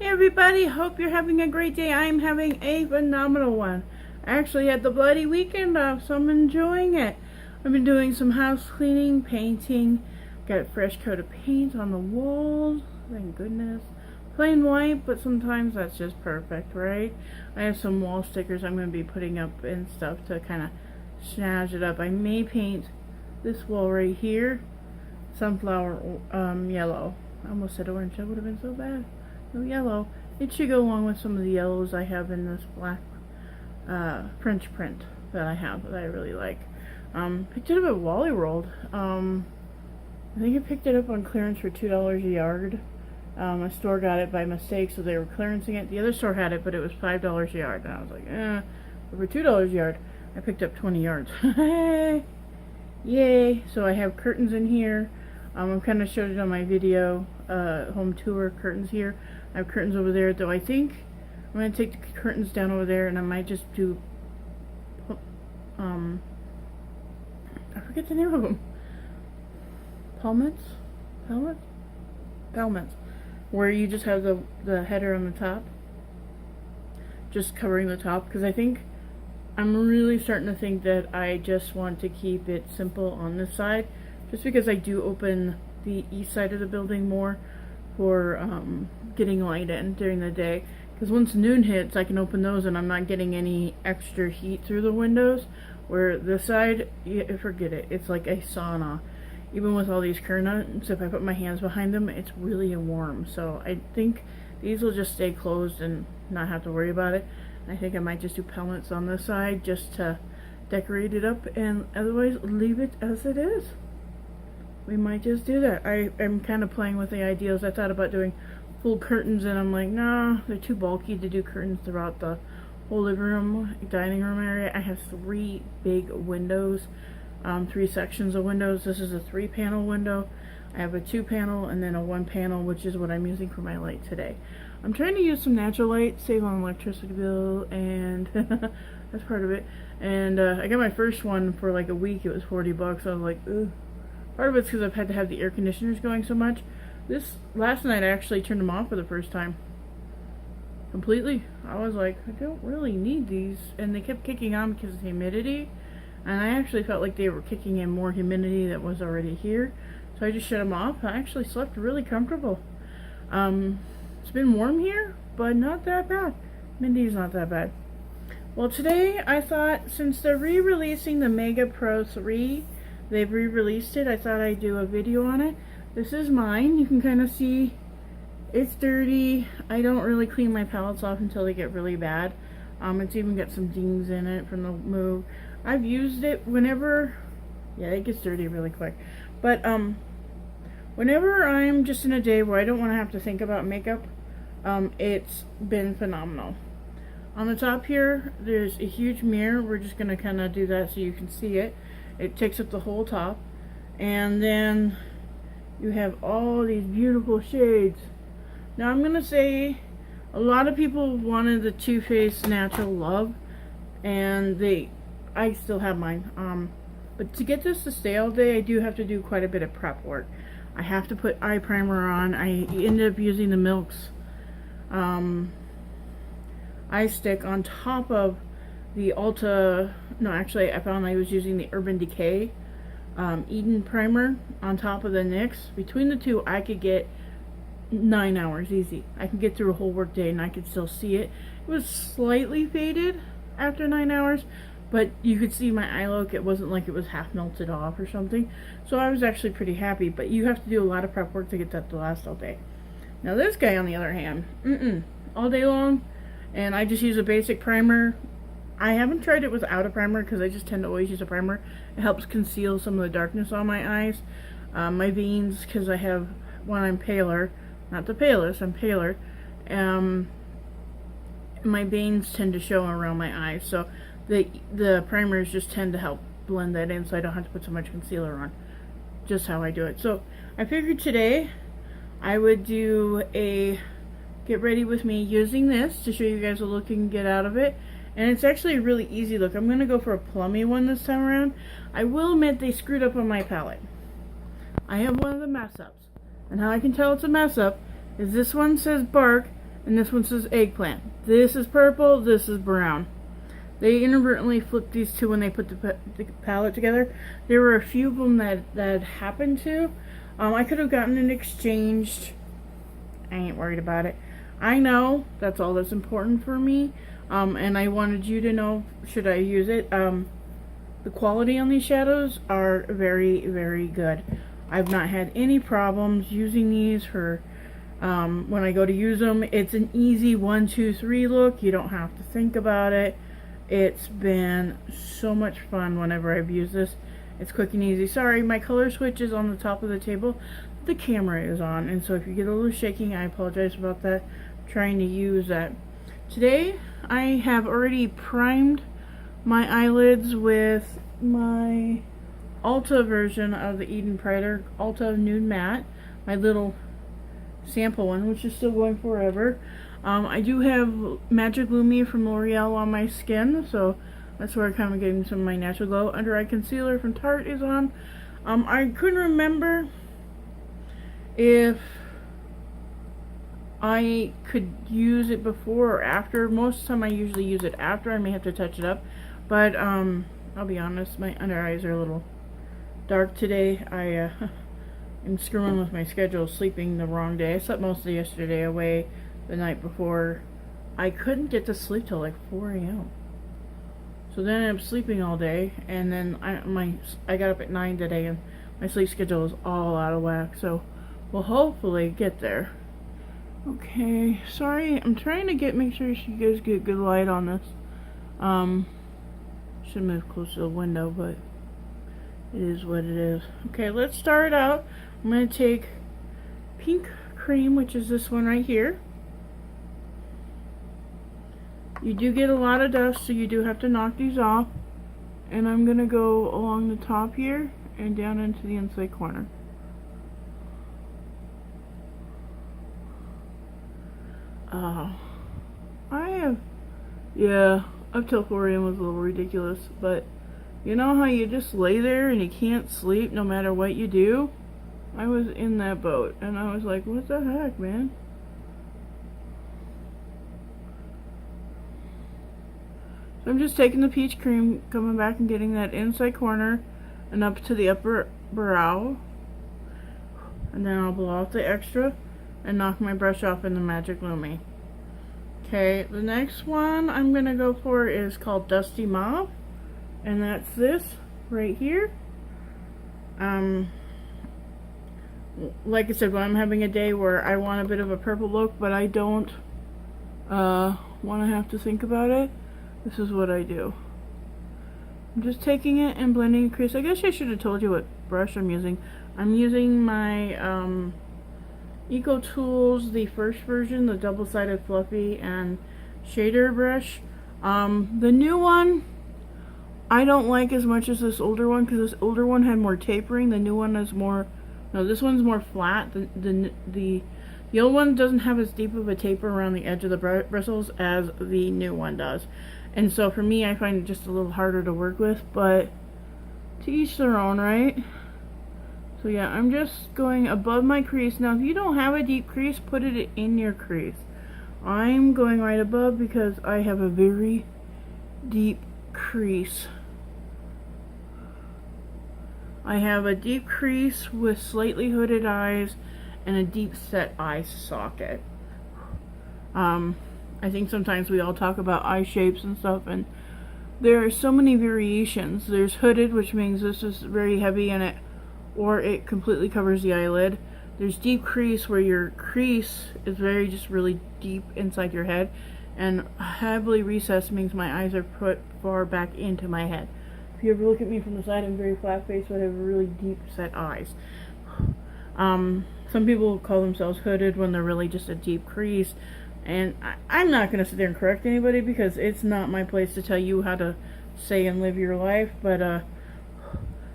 Hey everybody, hope you're having a great day. I'm having a phenomenal one. I actually had the bloody weekend off, so I'm enjoying it. I've been doing some house cleaning, painting, got a fresh coat of paint on the walls, thank goodness. Plain white, but sometimes that's just perfect, right? I have some wall stickers I'm going to be putting up and stuff to kind of snazz it up. I may paint this wall right here sunflower yellow. I almost said orange, that would have been so bad. No yellow. It should go along with some of the yellows I have in this black French print that I have that I really like. Picked it up at Wally World. I think I picked it up on clearance for $2 a yard. A store got it by mistake, so they were clearancing it. The other store had it, but it was $5 a yard. And I was like, but for $2 a yard, I picked up 20 yards. Yay! So I have curtains in here. I kind of showed it on my video, home tour curtains here. I have curtains over there, though I think I'm going to take the curtains down over there and I might just do, I forget the name of them. Pelmets? Where you just have the header on the top, just covering the top, because I think I'm really starting to think that I just want to keep it simple on this side, just because I do open the east side of the building more for getting light in during the day, because once noon hits I can open those and I'm not getting any extra heat through the windows, where this side, forget it, it's like a sauna. Even with all these curtains, if I put my hands behind them, it's really warm. So I think these will just stay closed and not have to worry about it. I think I might just do pellets on this side just to decorate it up, and otherwise leave it as it is. We might just do that. I'm kind of playing with the ideas. I thought about doing full curtains, and I'm like, nah, they're too bulky to do curtains throughout the whole living room, dining room area. I have 3 big windows. 3 sections of windows. This is a 3-panel window. I have a 2-panel and then a 1-panel, which is what I'm using for my light today. I'm trying to use some natural light, save on electricity bill, and that's part of it. And I got my first one for like a week. It was $40. I was like, ugh. Part of it's because I've had to have the air conditioners going so much. This last night I actually turned them off for the first time. Completely. I was like, I don't really need these, and they kept kicking on because of the humidity. And I actually felt like they were kicking in more humidity that was already here. So I just shut them off. I actually slept really comfortable. It's been warm here, but not that bad. Mindy's not that bad. Well, today I thought, since they're re-releasing the Mega Pro 3, they've re-released it, I thought I'd do a video on it. This is mine. You can kind of see it's dirty. I don't really clean my palettes off until they get really bad. It's even got some dings in it from the move. I've used it whenever, yeah, it gets dirty really quick, but whenever I'm just in a day where I don't want to have to think about makeup, it's been phenomenal. On the top here, there's a huge mirror. We're just going to kind of do that so you can see it. It takes up the whole top, and then you have all these beautiful shades. Now I'm going to say a lot of people wanted the Too Faced Natural Love, and I still have mine. But to get this to stay all day, I do have to do quite a bit of prep work. I have to put eye primer on. I ended up using the Milk's eye stick on top of the Ulta. No, actually, I found I was using the Urban Decay Eden primer on top of the NYX. Between the two, I could get 9 hours easy. I can get through a whole work day and I could still see it. It was slightly faded after 9 hours, but you could see my eye look. It wasn't like it was half melted off or something. So I was actually pretty happy, but you have to do a lot of prep work to get that to last all day. Now this guy, on the other hand, all day long, and I just use a basic primer. I haven't tried it without a primer because I just tend to always use a primer. It helps conceal some of the darkness on my eyes. My veins, because I have, when I'm paler, not the palest, I'm paler, my veins tend to show around my eyes, so the primers just tend to help blend that in so I don't have to put so much concealer on. Just how I do it. So I figured today I would do a get ready with me using this to show you guys a look you can get out of it. And it's actually a really easy look. I'm going to go for a plummy one this time around. I will admit they screwed up on my palette. I have one of the mess ups. And how I can tell it's a mess up is this one says bark and this one says eggplant. This is purple, this is brown. They inadvertently flipped these two when they put the palette together. There were a few of them that happened to. I could have gotten it exchanged. I ain't worried about it. I know that's all that's important for me, and I wanted you to know, should I use it. The quality on these shadows are very, very good. I've not had any problems using these for when I go to use them. It's an easy 1, 2, 3 look. You don't have to think about it. It's been so much fun whenever I've used this. It's quick and easy. Sorry, my color switch is on the top of the table. The camera is on, and so if you get a little shaking, I apologize about that. I'm trying to use that. Today, I have already primed my eyelids with my Ulta version of the Eden Prider Ulta Nude Matte. My little sample one, which is still going forever. I do have Magic Lumi from L'Oreal on my skin, so that's where I'm kind of getting some of my natural glow. Under eye concealer from Tarte is on. I couldn't remember if I could use it before or after. Most of the time I usually use it after. I may have to touch it up, but I'll be honest, my under eyes are a little dark today. I'm screwing with my schedule, sleeping the wrong day. I slept most of yesterday away the night before. I couldn't get to sleep till like 4 a.m. So then I'm sleeping all day, and then I got up at 9 today, and my sleep schedule is all out of whack. So we'll hopefully get there. Okay, sorry, I'm trying to make sure you guys get good light on this. Should move close to the window, but it is what it is. Okay, let's start out. I'm going to take pink cream, which is this one right here. You do get a lot of dust, so you do have to knock these off. And I'm going to go along the top here and down into the inside corner. Yeah, up till 4 a.m. was a little ridiculous, but you know how you just lay there and you can't sleep no matter what you do? I was in that boat, and I was like, what the heck, man? So I'm just taking the peach cream, coming back and getting that inside corner and up to the upper brow. And then I'll blow off the extra and knock my brush off in the Magic Lumi. Okay, the next one I'm going to go for is called Dusty Mauve. And that's this right here. Like I said, when I'm having a day where I want a bit of a purple look, but I don't want to have to think about it, this is what I do. I'm just taking it and blending a crease. I guess I should have told you what brush I'm using. I'm using my Eco Tools, the first version, the double-sided fluffy and shader brush. The new one I don't like as much as this older one, because this older one had more tapering. The new one is more, no, this one's more flat. The old one doesn't have as deep of a taper around the edge of the bristles as the new one does. And so for me, I find it just a little harder to work with, but to each their own, right? So yeah, I'm just going above my crease. Now, if you don't have a deep crease, put it in your crease. I'm going right above because I have a very deep crease. I have a deep crease with slightly hooded eyes and a deep set eye socket. I think sometimes we all talk about eye shapes and stuff, and there are so many variations. There's hooded, which means this is very heavy in it, or it completely covers the eyelid. There's deep crease, where your crease is just really deep inside your head, and heavily recessed means my eyes are put far back into my head. If you ever look at me from the side, I'm very flat faced, but I have really deep set eyes. Some people call themselves hooded when they're really just a deep crease, and I'm not going to sit there and correct anybody, because it's not my place to tell you how to say and live your life, but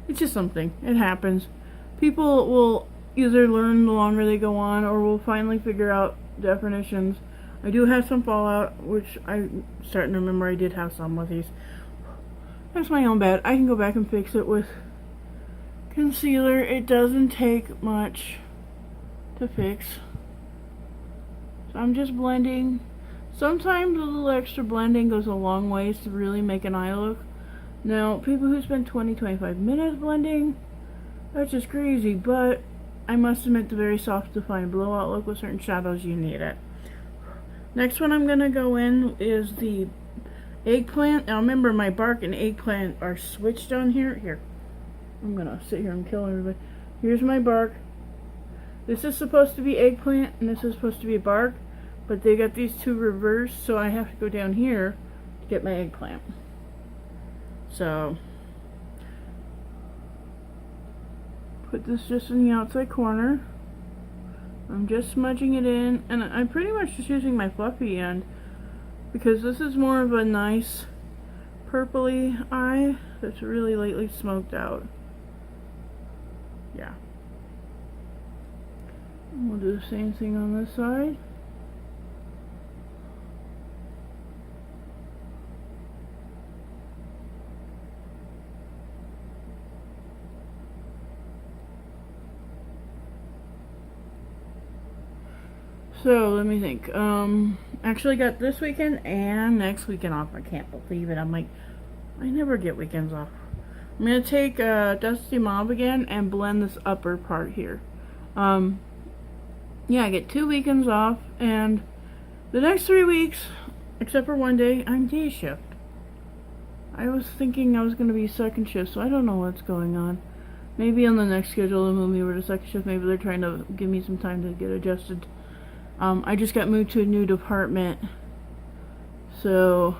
it's just something. It happens. People will either learn the longer they go on, or will finally figure out definitions. I do have some fallout, which I'm starting to remember I did have some with these. That's my own bad. I can go back and fix it with concealer. It doesn't take much to fix. So I'm just blending. Sometimes a little extra blending goes a long ways to really make an eye look. Now, people who spend 20-25 minutes blending, that's just crazy, but I must admit the very soft defined blowout look with certain shadows, you need it. Next one I'm going to go in is the eggplant. Now remember, my bark and eggplant are switched on here. Here, I'm going to sit here and kill everybody. Here's my bark. This is supposed to be eggplant and this is supposed to be bark, but they got these two reversed, so I have to go down here to get my eggplant. So, put this just in the outside corner. I'm just smudging it in, and I'm pretty much just using my fluffy end because this is more of a nice purpley eye that's really lightly smoked out. Yeah. And we'll do the same thing on this side. So let me think. Actually got this weekend and next weekend off. I can't believe it. I'm like, I never get weekends off. I'm gonna take Dusty Mauve again and blend this upper part here. Yeah, I get 2 weekends off, and the next 3 weeks, except for one day, I'm day shift. I was thinking I was gonna be second shift, so I don't know what's going on. Maybe on the next schedule they'll move me over to second shift. Maybe they're trying to give me some time to get adjusted. I just got moved to a new department, so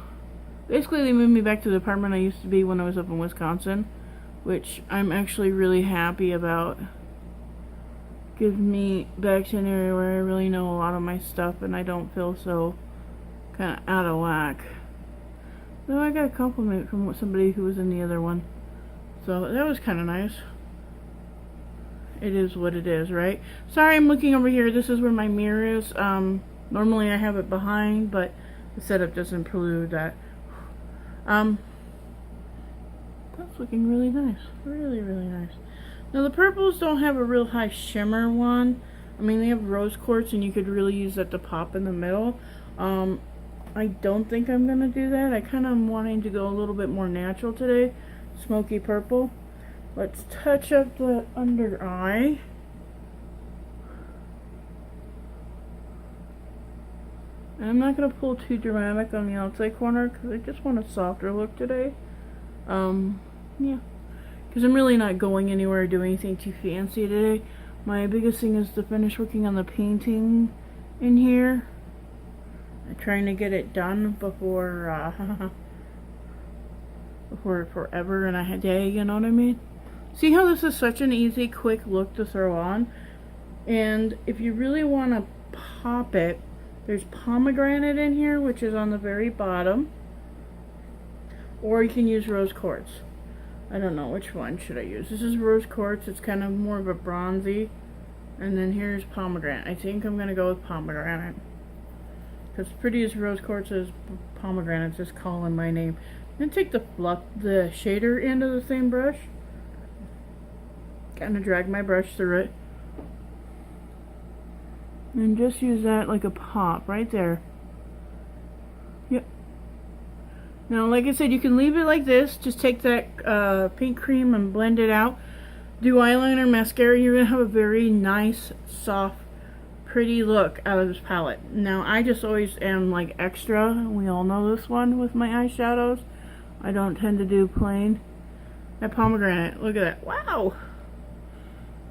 basically they moved me back to the department I used to be when I was up in Wisconsin, which I'm actually really happy about. Gives me back to an area where I really know a lot of my stuff and I don't feel so kind of out of whack. Though I got a compliment from somebody who was in the other one, so that was kind of nice. It is what it is, right? Sorry, I'm looking over here. This is where my mirror is. Normally I have it behind, but the setup doesn't include that. That's looking really nice. Really, really nice. Now the purples don't have a real high shimmer one. I mean, they have rose quartz and you could really use that to pop in the middle. I don't think I'm going to do that. I kind of am wanting to go a little bit more natural today. Smoky purple. Let's touch up the under eye. And I'm not going to pull too dramatic on the outside corner because I just want a softer look today. Yeah. Because I'm really not going anywhere or doing anything too fancy today. My biggest thing is to finish working on the painting in here. I'm trying to get it done before forever and a day, you know what I mean? See how this is such an easy, quick look to throw on? And if you really want to pop it, there's pomegranate in here, which is on the very bottom. Or you can use rose quartz. I don't know, which one should I use? This is rose quartz. It's kind of more of a bronzy. And then here's pomegranate. I think I'm going to go with pomegranate. Because pretty as rose quartz is, pomegranate's just calling my name. I'm going to take the shader end of the same brush. Kind of drag my brush through it. And just use that like a pop right there. Yep. Now, like I said, you can leave it like this. Just take that pink cream and blend it out. Do eyeliner, mascara. You're going to have a very nice, soft, pretty look out of this palette. Now, I just always am like extra. We all know this one with my eyeshadows. I don't tend to do plain. That pomegranate. Look at that. Wow!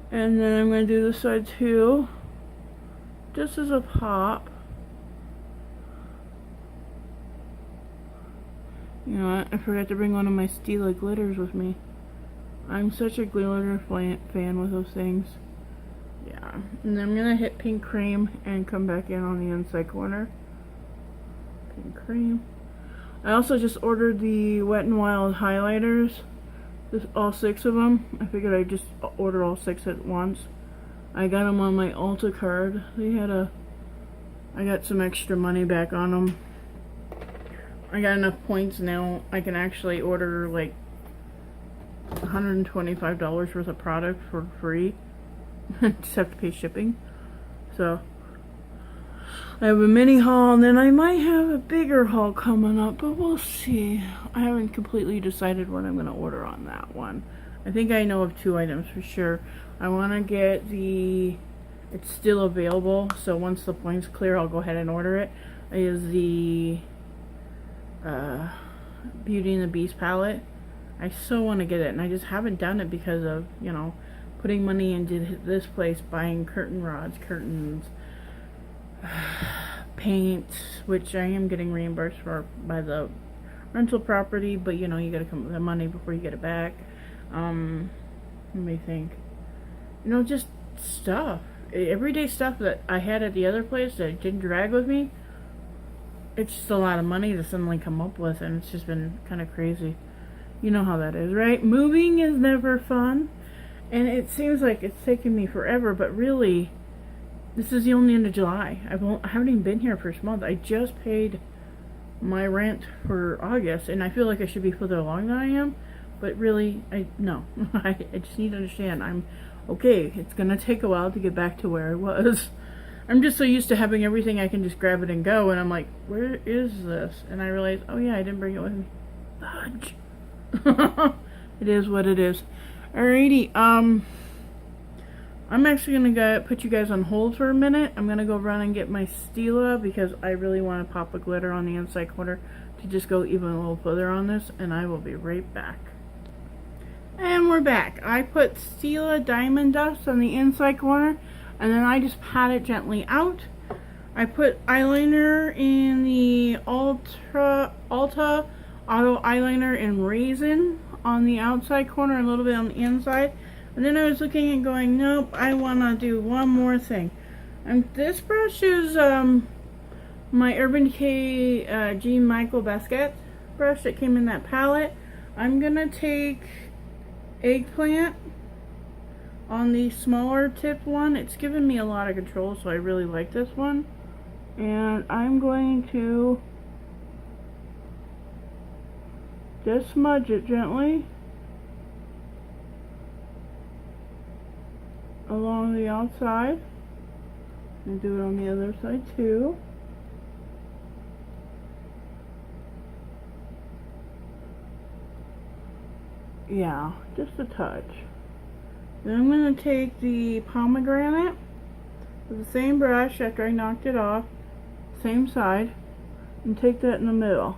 And then I'm going to do this side too. Just as a pop. You know what? I forgot to bring one of my Stila glitters with me. I'm such a glitter fan with those things. Yeah. And then I'm going to hit pink cream and come back in on the inside corner. Pink cream. I also just ordered the Wet n Wild highlighters. All 6 of them. I figured I'd just order all 6 at once. I got them on my Ulta card. I got some extra money back on them. I got enough points now. I can actually order like $125 worth of product for free. Just have to pay shipping. So I have a mini haul, and then I might have a bigger haul coming up, but we'll see. I haven't completely decided what I'm going to order on that one. I think I know of 2 items for sure. I want to get the, it's still available, so once the points clear, I'll go ahead and order it, is the Beauty and the Beast palette. I so want to get it, and I just haven't done it because of, you know, putting money into this place, buying curtain rods, curtains, paint, which I am getting reimbursed for by the rental property, but you know, you gotta come up with the money before you get it back. Let me think. You know, just stuff. Everyday stuff that I had at the other place that didn't drag with me. It's just a lot of money to suddenly come up with, and it's just been kind of crazy. You know how that is, right? Moving is never fun, and it seems like it's taken me forever, but really, this is the only end of July. I haven't even been here for a month. I just paid my rent for August, and I feel like I should be further along than I am, but really, no. I just need to understand, I'm okay. It's gonna take a while to get back to where I was. I'm just so used to having everything, I can just grab it and go, and I'm like, where is this? And I realized, oh yeah, I didn't bring it with me. Fudge. It is what it is. Alrighty, I'm actually gonna put you guys on hold for a minute. I'm gonna go run and get my Stila because I really want to pop a glitter on the inside corner to just go even a little further on this, and I will be right back. And we're back. I put Stila Diamond Dust on the inside corner, and then I just pat it gently out. I put eyeliner in the Alta Auto Eyeliner in Raisin on the outside corner, a little bit on the inside. And then I was looking and going, nope, I want to do one more thing. And this brush is my Urban Decay Jean Michael Basquiat brush that came in that palette. I'm going to take Eggplant on the smaller tip one. It's given me a lot of control, so I really like this one. And I'm going to just smudge it gently along the outside, and do it on the other side too. Yeah, just a touch. Then I'm going to take the pomegranate with the same brush after I knocked it off, same side, and take that in the middle.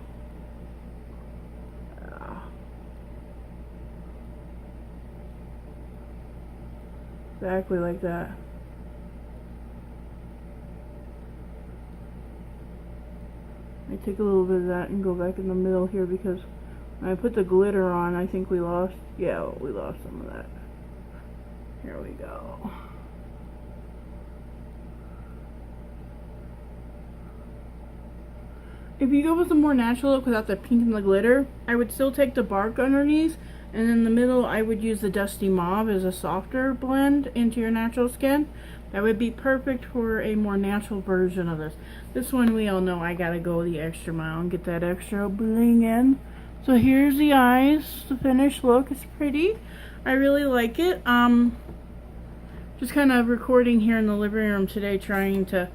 Exactly like that. I take a little bit of that and go back in the middle here because when I put the glitter on, I think we lost, yeah, we lost some of that. Here we go. If you go with a more natural look without the pink and the glitter, I would still take the bark underneath, and in the middle I would use the Dusty Mauve as a softer blend into your natural skin. That would be perfect for a more natural version of this. This one, we all know I gotta go the extra mile and get that extra bling in. So here's the eyes, the finished look. It's pretty. I really like it. Just kind of recording here in the living room today, trying to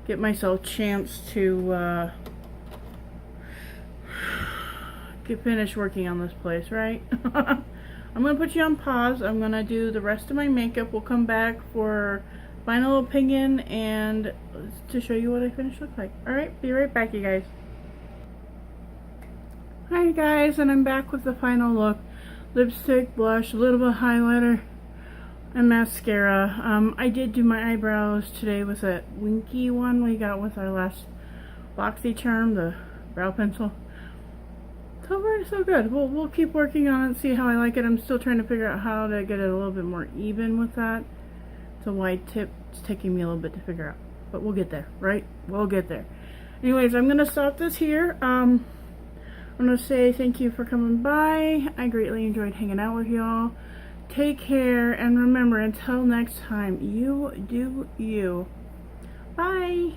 get myself a chance to get finished working on this place, right? I'm going to put you on pause. I'm going to do the rest of my makeup. We'll come back for final opinion and to show you what I finished look like. Alright, be right back, you guys. Hi guys, and I'm back with the final look. Lipstick, blush, a little bit of highlighter, and mascara. I did do my eyebrows today with that winky one we got with our last BoxyCharm, the brow pencil. So far, so good. We'll keep working on it, see how I like it. I'm still trying to figure out how to get it a little bit more even with that. It's a wide tip. It's taking me a little bit to figure out. But we'll get there, right? We'll get there. Anyways, I'm going to stop this here. I'm going to say thank you for coming by. I greatly enjoyed hanging out with y'all. Take care, and remember, until next time, you do you. Bye!